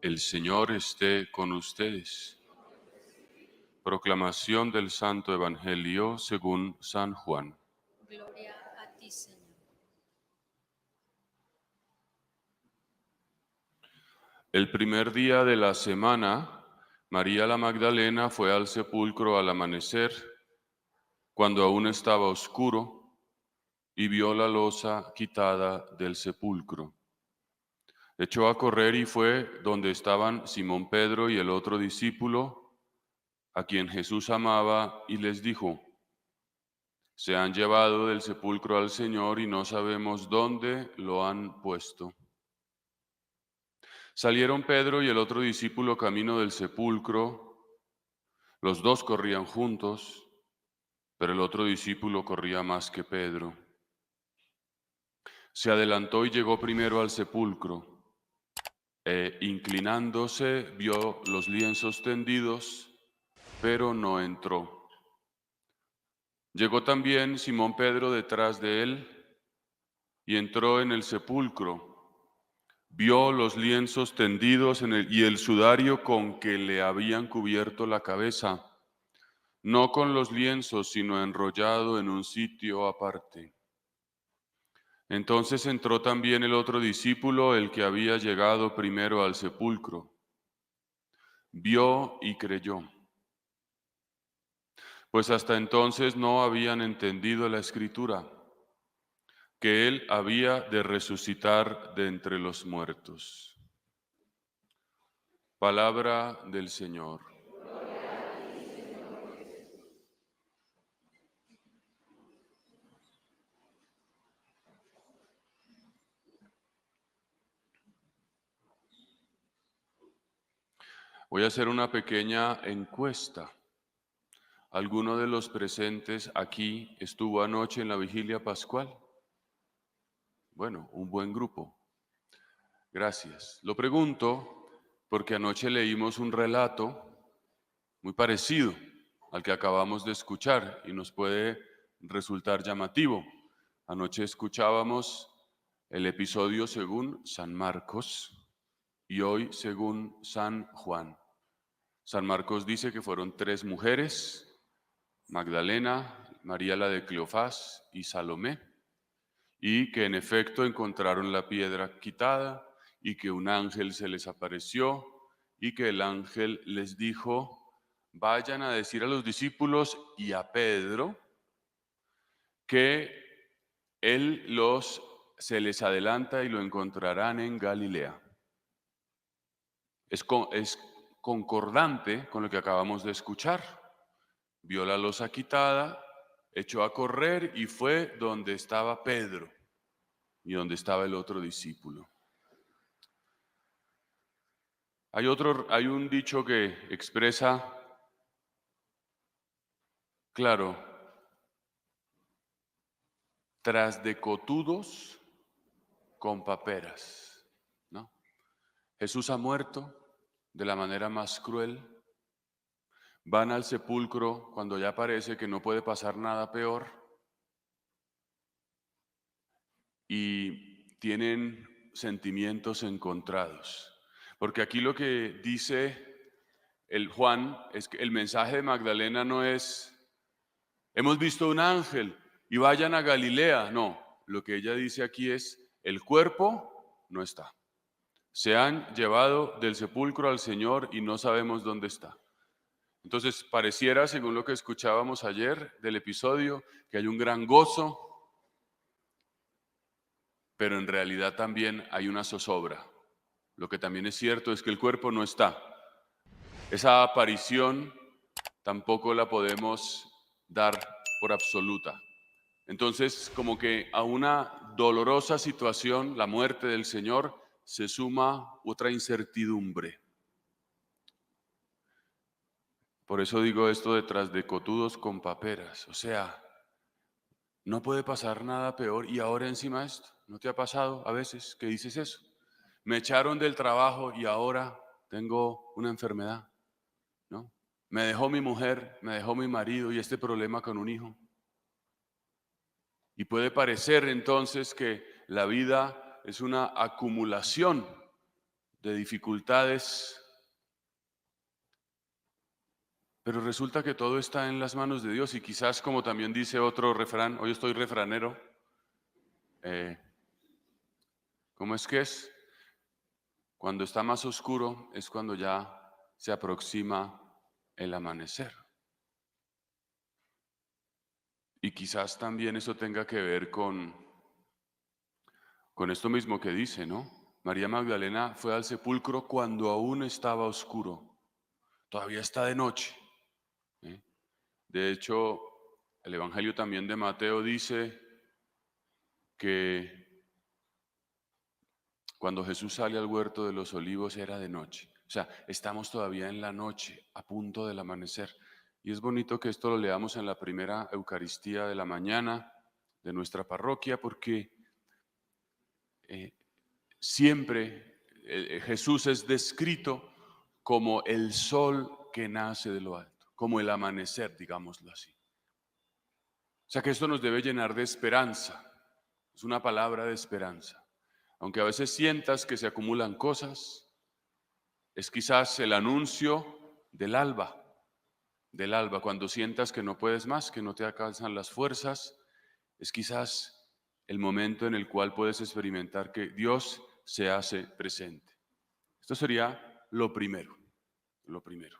El Señor esté con ustedes. Proclamación del Santo Evangelio según San Juan. Gloria a ti, Señor. El primer día de la semana, María la Magdalena fue al sepulcro al amanecer, cuando aún estaba oscuro, y vio la losa quitada del sepulcro. Echó a correr y fue donde estaban Simón Pedro y el otro discípulo, a quien Jesús amaba, y les dijo: Se han llevado del sepulcro al Señor y no sabemos dónde lo han puesto. Salieron Pedro y el otro discípulo camino del sepulcro. Los dos corrían juntos, pero el otro discípulo corría más que Pedro. Se adelantó y llegó primero al sepulcro. Inclinándose, vio los lienzos tendidos, pero no entró. Llegó también Simón Pedro detrás de él y entró en el sepulcro. Vio los lienzos tendidos y el sudario con que le habían cubierto la cabeza, no con los lienzos, sino enrollado en un sitio aparte. Entonces entró también el otro discípulo, el que había llegado primero al sepulcro. Vio y creyó, pues hasta entonces no habían entendido la Escritura, que él había de resucitar de entre los muertos. Palabra del Señor. Voy a hacer una pequeña encuesta. ¿Alguno de los presentes aquí estuvo anoche en la vigilia pascual? Bueno, un buen grupo. Gracias. Lo pregunto porque anoche leímos un relato muy parecido al que acabamos de escuchar y nos puede resultar llamativo. Anoche escuchábamos el episodio según San Marcos y hoy según San Juan. San Marcos dice que fueron 3 mujeres: Magdalena, María la de Cleofás y Salomé, y que en efecto encontraron la piedra quitada y que un ángel se les apareció y que el ángel les dijo: vayan a decir a los discípulos y a Pedro que se les adelanta y lo encontrarán en Galilea. Es concordante con lo que acabamos de escuchar. Vio la losa quitada, echó a correr y fue donde estaba Pedro y donde estaba el otro discípulo. Hay un dicho que expresa, claro, tras de cotudos con paperas, ¿no? Jesús ha muerto de la manera más cruel. Van al sepulcro cuando ya parece que no puede pasar nada peor y tienen sentimientos encontrados. Porque aquí lo que dice el Juan es que el mensaje de Magdalena no es: hemos visto un ángel y vayan a Galilea. No, lo que ella dice aquí es: el cuerpo no está. Se han llevado del sepulcro al Señor y no sabemos dónde está. Entonces pareciera, según lo que escuchábamos ayer del episodio, que hay un gran gozo, pero en realidad también hay una zozobra. Lo que también es cierto es que el cuerpo no está. Esa aparición tampoco la podemos dar por absoluta. Entonces, como que a una dolorosa situación, la muerte del Señor, se suma otra incertidumbre. Por eso digo esto detrás de cotudos con paperas. O sea, no puede pasar nada peor y ahora encima esto. ¿No te ha pasado a veces que dices eso? Me echaron del trabajo y ahora tengo una enfermedad, ¿no? Me dejó mi mujer, me dejó mi marido y este problema con un hijo. Y puede parecer entonces que la vida es una acumulación de dificultades, pero resulta que todo está en las manos de Dios y quizás, como también dice otro refrán, hoy estoy refranero, ¿cómo es que es? Cuando está más oscuro es cuando ya se aproxima el amanecer. Y quizás también eso tenga que ver con esto mismo que dice, ¿no? María Magdalena fue al sepulcro cuando aún estaba oscuro, todavía está de noche, ¿eh? De hecho, el Evangelio también de Mateo dice que cuando Jesús sale al huerto de los olivos era de noche. O sea, estamos todavía en la noche, a punto del amanecer. Y es bonito que esto lo leamos en la primera Eucaristía de la mañana de nuestra parroquia, porque siempre Jesús es descrito como el sol que nace de lo alto, como el amanecer, digámoslo así. O sea que esto nos debe llenar de esperanza. Es una palabra de esperanza. Aunque a veces sientas que se acumulan cosas, es quizás el anuncio del alba, cuando sientas que no puedes más, que no te alcanzan las fuerzas, es quizás el momento en el cual puedes experimentar que Dios se hace presente. Esto sería lo primero, lo primero.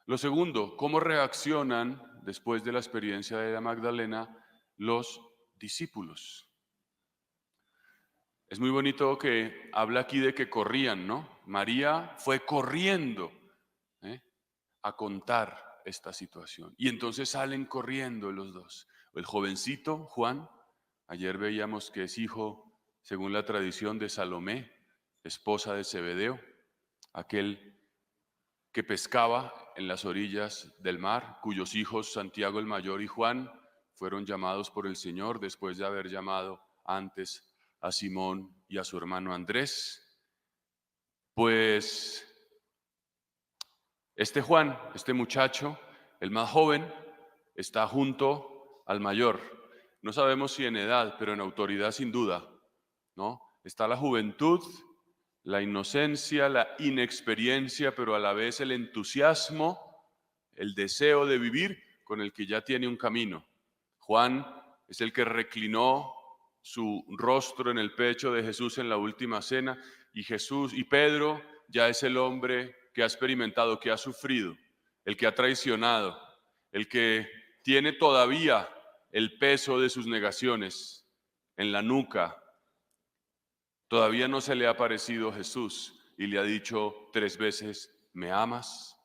Lo segundo, ¿cómo reaccionan después de la experiencia de la Magdalena los discípulos? Es muy bonito que habla aquí de que corrían, ¿no? María fue corriendo, ¿eh?, a contar esta situación. Y entonces salen corriendo los dos. El jovencito, Juan, ayer veíamos que es hijo, según la tradición, de Salomé, esposa de Zebedeo, aquel que pescaba en las orillas del mar, cuyos hijos Santiago el mayor y Juan fueron llamados por el Señor después de haber llamado antes a Simón y a su hermano Andrés. Pues este Juan, este muchacho, el más joven, está junto al mayor. No sabemos si en edad, pero en autoridad sin duda, ¿no? Está la juventud, la inocencia, la inexperiencia, pero a la vez el entusiasmo, el deseo de vivir con el que ya tiene un camino. Juan es el que reclinó su rostro en el pecho de Jesús en la última cena, y Jesús y Pedro ya es el hombre que ha experimentado, que ha sufrido, el que ha traicionado, el que tiene todavía el peso de sus negaciones en la nuca. Todavía no se le ha aparecido Jesús y le ha dicho 3 veces, ¿me amas?,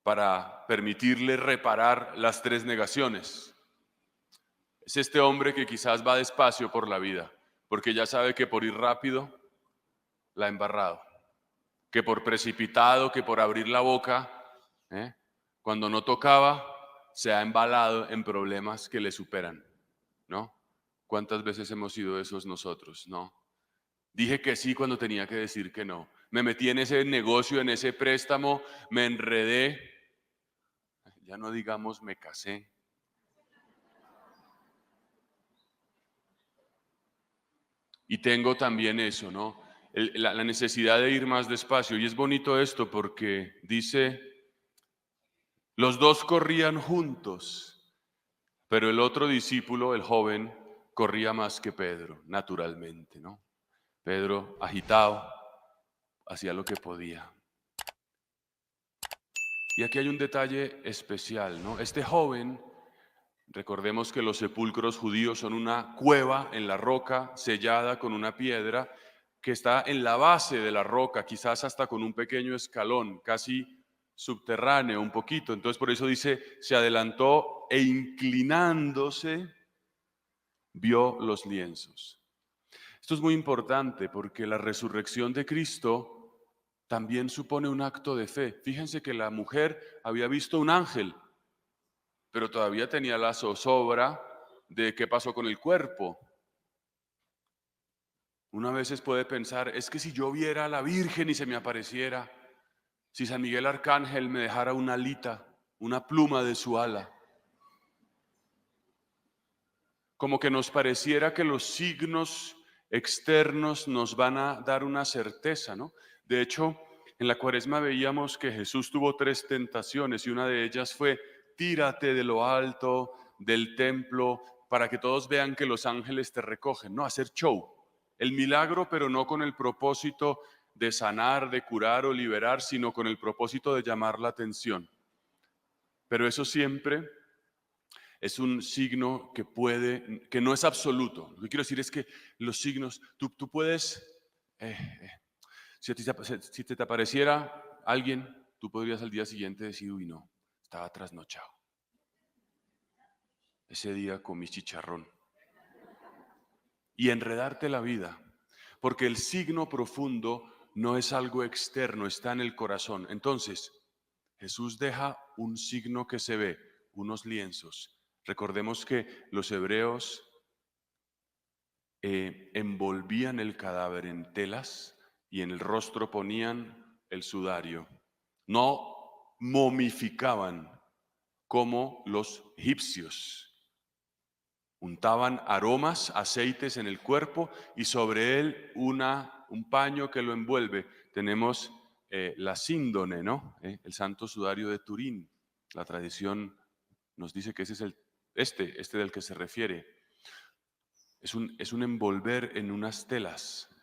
para permitirle reparar las 3 negaciones. Es este hombre que quizás va despacio por la vida, porque ya sabe que por ir rápido la ha embarrado, que por precipitado, que por abrir la boca, cuando no tocaba, se ha embalado en problemas que le superan, ¿no? ¿Cuántas veces hemos sido esos nosotros, no? Dije que sí cuando tenía que decir que no. Me metí en ese negocio, en ese préstamo, me enredé. Ya no digamos me casé. Y tengo también eso, ¿no? La necesidad de ir más despacio. Y es bonito esto porque dice, los dos corrían juntos, pero el otro discípulo, el joven, corría más que Pedro, naturalmente, ¿no? Pedro, agitado, hacía lo que podía. Y aquí hay un detalle especial, ¿no? Este joven, recordemos que los sepulcros judíos son una cueva en la roca sellada con una piedra que está en la base de la roca, quizás hasta con un pequeño escalón, casi subterráneo un poquito. Entonces por eso dice, se adelantó e inclinándose vio los lienzos. Esto es muy importante porque la resurrección de Cristo también supone un acto de fe. Fíjense que la mujer había visto un ángel, pero todavía tenía la zozobra de qué pasó con el cuerpo. Una vez puede pensar, es que si yo viera a la Virgen y se me apareciera, si San Miguel Arcángel me dejara una alita, una pluma de su ala, como que nos pareciera que los signos externos nos van a dar una certeza, ¿no? De hecho, en la Cuaresma veíamos que Jesús tuvo 3 tentaciones y una de ellas fue: tírate de lo alto del templo para que todos vean que los ángeles te recogen, ¿no? Hacer show. El milagro, pero no con el propósito de sanar, de curar o liberar, sino con el propósito de llamar la atención. Pero eso siempre es un signo que no es absoluto. Lo que quiero decir es que los signos, tú puedes, eh, eh, si te apareciera alguien, tú podrías al día siguiente decir: uy, no, estaba trasnochado. Ese día comí chicharrón. Y enredarte la vida, porque el signo profundo no es algo externo, está en el corazón. Entonces, Jesús deja un signo que se ve, unos lienzos. Recordemos que los hebreos envolvían el cadáver en telas y en el rostro ponían el sudario. No momificaban como los egipcios. Untaban aromas, aceites en el cuerpo y sobre él un paño que lo envuelve. Tenemos la síndone, ¿no? El santo sudario de Turín. La tradición nos dice que ese es este del que se refiere. Es un envolver en unas telas,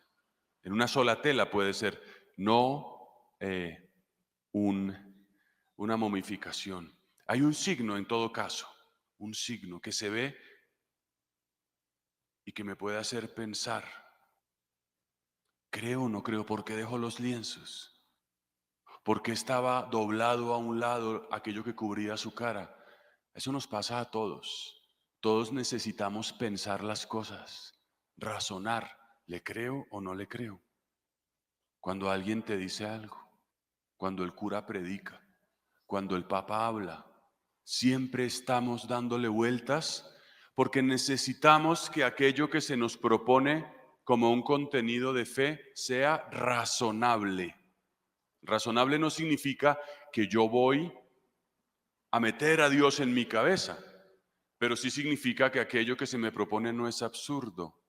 en una sola tela puede ser, no una momificación. Hay un signo en todo caso, un signo que se ve y que me puede hacer pensar, ¿creo o no creo? ¿Por qué dejo los lienzos? ¿Por qué estaba doblado a un lado aquello que cubría su cara? Eso nos pasa a todos. Todos necesitamos pensar las cosas, razonar, ¿le creo o no le creo? Cuando alguien te dice algo, cuando el cura predica, cuando el papa habla, siempre estamos dándole vueltas porque necesitamos que aquello que se nos propone como un contenido de fe sea razonable. Razonable no significa que yo voy a meter a Dios en mi cabeza, pero sí significa que aquello que se me propone no es absurdo,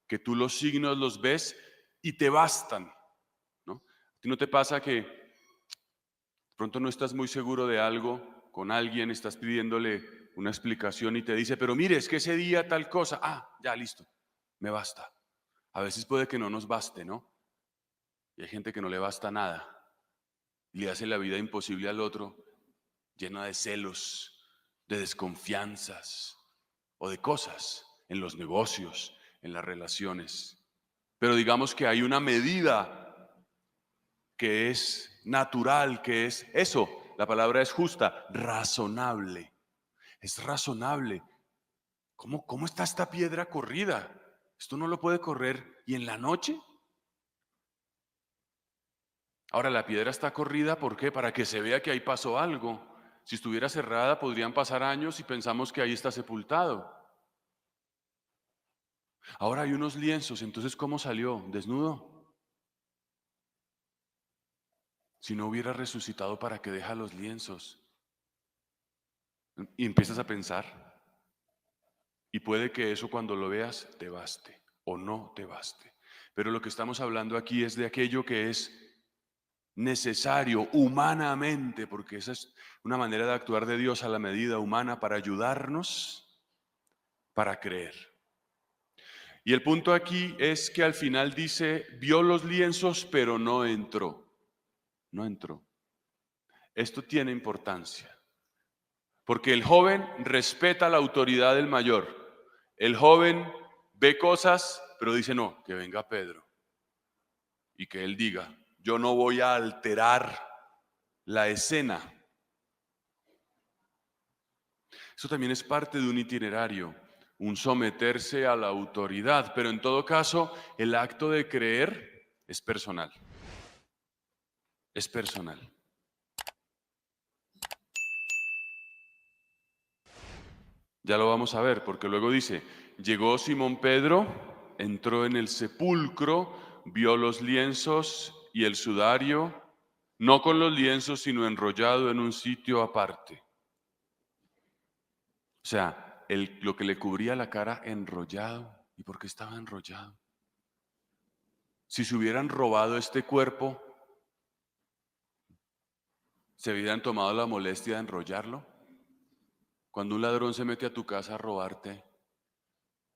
que tú los signos los ves y te bastan, ¿no? ¿A ti no te pasa que de pronto no estás muy seguro de algo con alguien, estás pidiéndole una explicación y te dice: pero mire, es que ese día tal cosa, ya listo, me basta? A veces puede que no nos baste, ¿no? Y hay gente que no le basta nada y le hace la vida imposible al otro, llena de celos, de desconfianzas o de cosas en los negocios, en las relaciones. Pero digamos que hay una medida que es natural, que es eso, la palabra es justa, razonable. Es razonable. ¿Cómo está esta piedra corrida? Esto no lo puede correr. ¿Y en la noche? Ahora, la piedra está corrida, ¿por qué? Para que se vea que ahí pasó algo. Si estuviera cerrada, podrían pasar años y pensamos que ahí está sepultado. Ahora hay unos lienzos, entonces ¿cómo salió? ¿Desnudo? Si no hubiera resucitado, ¿para qué deja los lienzos? Y empiezas a pensar, y puede que eso cuando lo veas te baste o no te baste. Pero lo que estamos hablando aquí es de aquello que es necesario humanamente, porque esa es una manera de actuar de Dios a la medida humana para ayudarnos, para creer. Y el punto aquí es que al final dice, vio los lienzos, pero no entró. No entró. Esto tiene importancia, porque el joven respeta la autoridad del mayor. El joven ve cosas, pero dice: no, que venga Pedro y que él diga, yo no voy a alterar la escena. Eso también es parte de un itinerario, un someterse a la autoridad, pero en todo caso el acto de creer es personal. Es personal. Ya lo vamos a ver, porque luego dice, llegó Simón Pedro, entró en el sepulcro, vio los lienzos y el sudario, no con los lienzos, sino enrollado en un sitio aparte. O sea, lo que le cubría la cara enrollado. ¿Y por qué estaba enrollado? Si se hubieran robado este cuerpo, ¿se hubieran tomado la molestia de enrollarlo? Cuando un ladrón se mete a tu casa a robarte,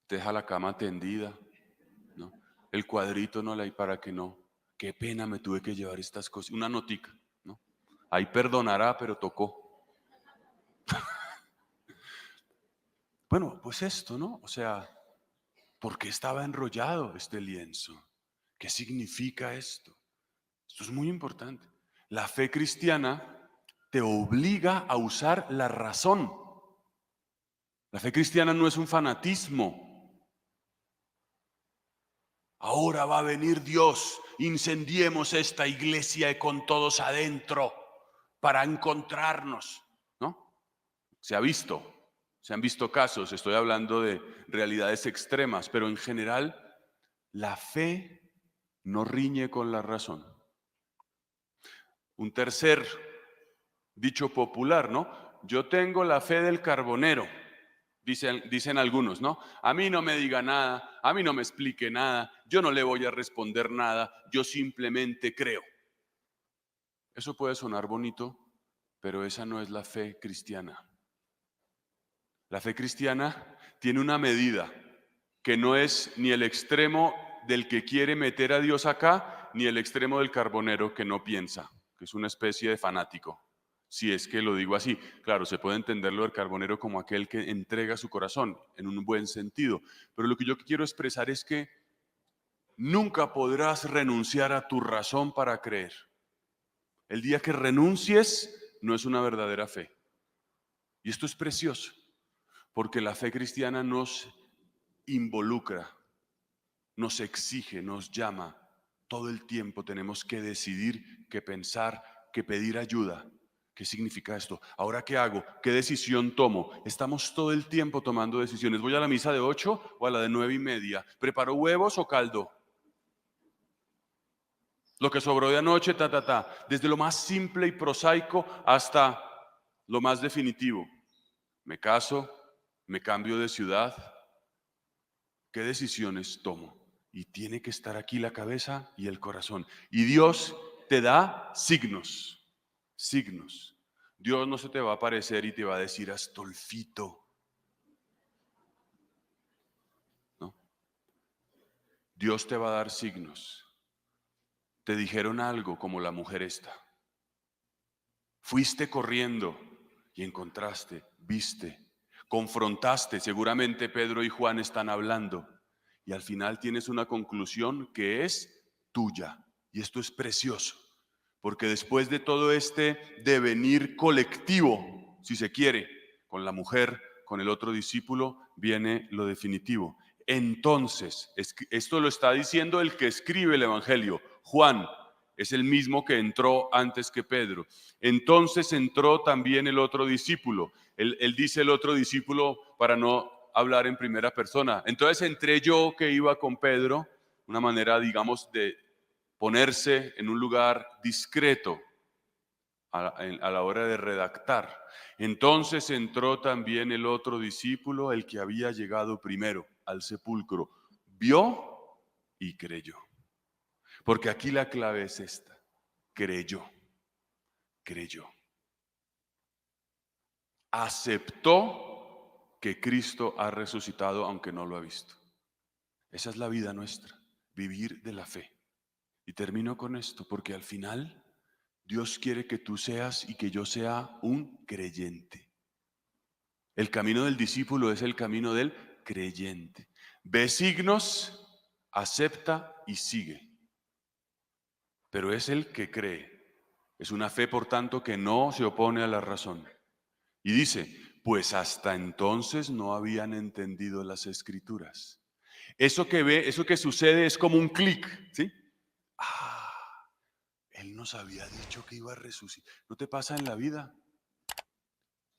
te deja la cama tendida, ¿no? El cuadrito no la hay para que no. Qué pena, me tuve que llevar estas cosas. Una notica, ¿no? Ahí perdonará, pero tocó. Bueno, pues esto, ¿no? O sea, ¿por qué estaba enrollado este lienzo? ¿Qué significa esto? Esto es muy importante. La fe cristiana te obliga a usar la razón. La fe cristiana no es un fanatismo. Ahora va a venir Dios, incendiemos esta iglesia con todos adentro para encontrarnos, ¿no? Se han visto casos, estoy hablando de realidades extremas, pero en general la fe no riñe con la razón. Un tercer dicho popular, ¿no? Yo tengo la fe del carbonero, dicen algunos, ¿no? A mí no me diga nada, a mí no me explique nada, yo no le voy a responder nada, yo simplemente creo. Eso puede sonar bonito, pero esa no es la fe cristiana. La fe cristiana tiene una medida que no es ni el extremo del que quiere meter a Dios acá, ni el extremo del carbonero que no piensa, que es una especie de fanático. Si es que lo digo así, claro, se puede entenderlo del carbonero como aquel que entrega su corazón en un buen sentido, pero lo que yo quiero expresar es que nunca podrás renunciar a tu razón para creer. El día que renuncies no es una verdadera fe. Y esto es precioso, porque la fe cristiana nos involucra, nos exige, nos llama. Todo el tiempo tenemos que decidir, que pensar, que pedir ayuda. ¿Qué significa esto? ¿Ahora qué hago? ¿Qué decisión tomo? Estamos todo el tiempo tomando decisiones. ¿Voy a la misa de 8 o a la de 9:30? ¿Preparo huevos o caldo? Lo que sobró de anoche, Desde lo más simple y prosaico hasta lo más definitivo. ¿Me caso? ¿Me cambio de ciudad? ¿Qué decisiones tomo? Y tiene que estar aquí la cabeza y el corazón. Y Dios te da signos, signos. Dios no se te va a aparecer y te va a decir Astolfito, ¿no? Dios te va a dar signos. Te dijeron algo como la mujer esta. Fuiste corriendo y encontraste, viste, confrontaste. Seguramente Pedro y Juan están hablando. Y al final tienes una conclusión que es tuya. Y esto es precioso, porque después de todo este devenir colectivo, si se quiere, con la mujer, con el otro discípulo, viene lo definitivo. Entonces, esto lo está diciendo el que escribe el Evangelio, Juan. Es el mismo que entró antes que Pedro. Entonces entró también el otro discípulo. Él dice el otro discípulo para no hablar en primera persona. Entonces entré yo que iba con Pedro, una manera, digamos, de ponerse en un lugar discreto a la hora de redactar. Entonces entró también el otro discípulo, el que había llegado primero al sepulcro. Vio y creyó. Porque aquí la clave es esta. Creyó. Creyó. Aceptó que Cristo ha resucitado aunque no lo ha visto. Esa es la vida nuestra, vivir de la fe. Y termino con esto, porque al final Dios quiere que tú seas y que yo sea un creyente. El camino del discípulo es el camino del creyente. Ve signos, acepta y sigue. Pero es el que cree. Es una fe, por tanto, que no se opone a la razón. Y dice, pues hasta entonces no habían entendido las escrituras. Eso que sucede es como un clic, ¿sí? Él nos había dicho que iba a resucitar. ¿No te pasa en la vida?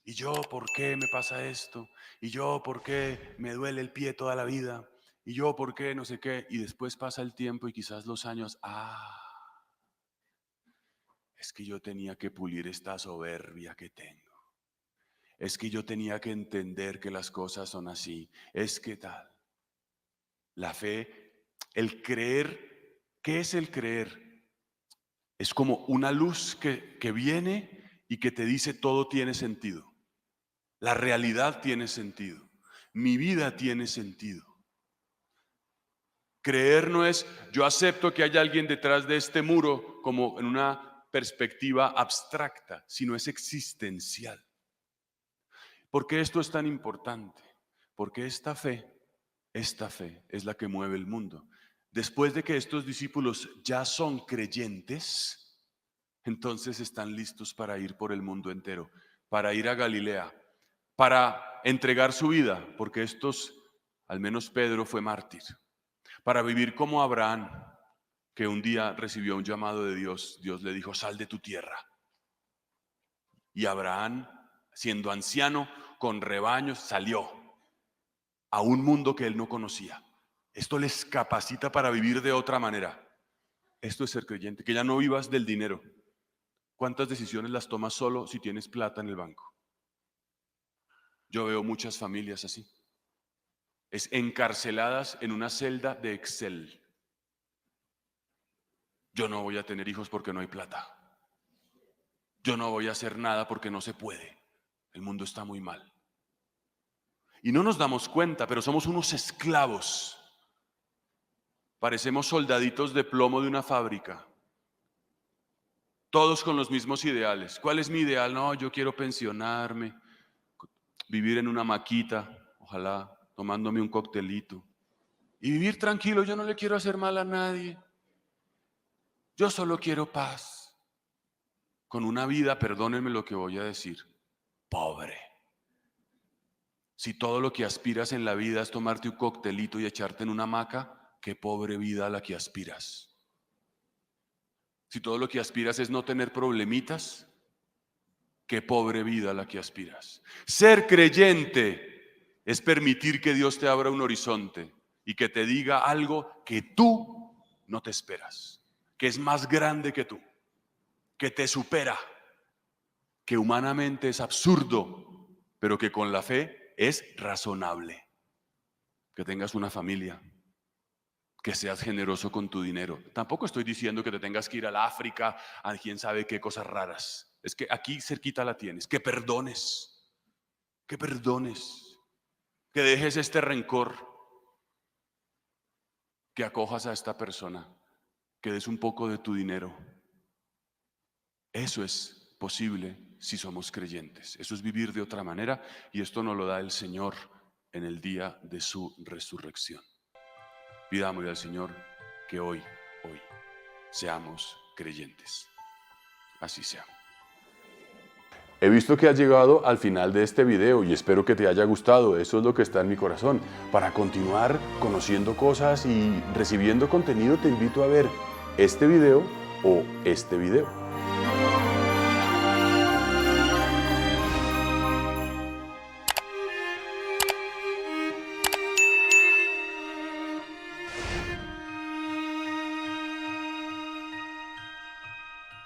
¿Y yo por qué me pasa esto? ¿Y yo por qué me duele el pie toda la vida? ¿Y yo por qué no sé qué? Y después pasa el tiempo y quizás los años, es que yo tenía que pulir esta soberbia que tengo. Es que yo tenía que entender que las cosas son así. Es que tal. La fe, el creer ¿Qué es el creer? Es como una luz que viene y que te dice todo tiene sentido. La realidad tiene sentido. Mi vida tiene sentido. Creer no es yo acepto que hay alguien detrás de este muro como en una perspectiva abstracta, sino es existencial. ¿Por qué esto es tan importante? Porque esta fe es la que mueve el mundo. Después de que estos discípulos ya son creyentes, entonces están listos para ir por el mundo entero, para ir a Galilea, para entregar su vida, porque estos, al menos Pedro fue mártir, para vivir como Abraham, que un día recibió un llamado de Dios. Dios le dijo, sal de tu tierra. Y Abraham, siendo anciano, con rebaños, salió a un mundo que él no conocía. Esto les capacita para vivir de otra manera. Esto es ser creyente, que ya no vivas del dinero. ¿Cuántas decisiones las tomas solo si tienes plata en el banco? Yo veo muchas familias así. Es encarceladas en una celda de Excel. Yo no voy a tener hijos porque no hay plata. Yo no voy a hacer nada porque no se puede. El mundo está muy mal. Y no nos damos cuenta, pero somos unos esclavos. Parecemos soldaditos de plomo de una fábrica. Todos con los mismos ideales. ¿Cuál es mi ideal? No, yo quiero pensionarme, vivir en una hamaquita, ojalá tomándome un coctelito. Y vivir tranquilo, yo no le quiero hacer mal a nadie. Yo solo quiero paz. Con una vida, perdónenme lo que voy a decir, pobre. Si todo lo que aspiras en la vida es tomarte un coctelito y echarte en una hamaca, qué pobre vida a la que aspiras. Si todo lo que aspiras es no tener problemitas, qué pobre vida a la que aspiras. Ser creyente es permitir que Dios te abra un horizonte y que te diga algo que tú no te esperas, que es más grande que tú, que te supera, que humanamente es absurdo, pero que con la fe es razonable. Que tengas una familia, que seas generoso con tu dinero. Tampoco estoy diciendo que te tengas que ir al África, a quién sabe qué cosas raras. Es que aquí cerquita la tienes. Que perdones, que dejes este rencor, que acojas a esta persona, que des un poco de tu dinero. Eso es posible si somos creyentes. Eso es vivir de otra manera y esto nos lo da el Señor en el día de su resurrección. Pidámosle al Señor que hoy seamos creyentes. Así sea. He visto que has llegado al final de este video y espero que te haya gustado. Eso es lo que está en mi corazón. Para continuar conociendo cosas y recibiendo contenido, te invito a ver este video o este video.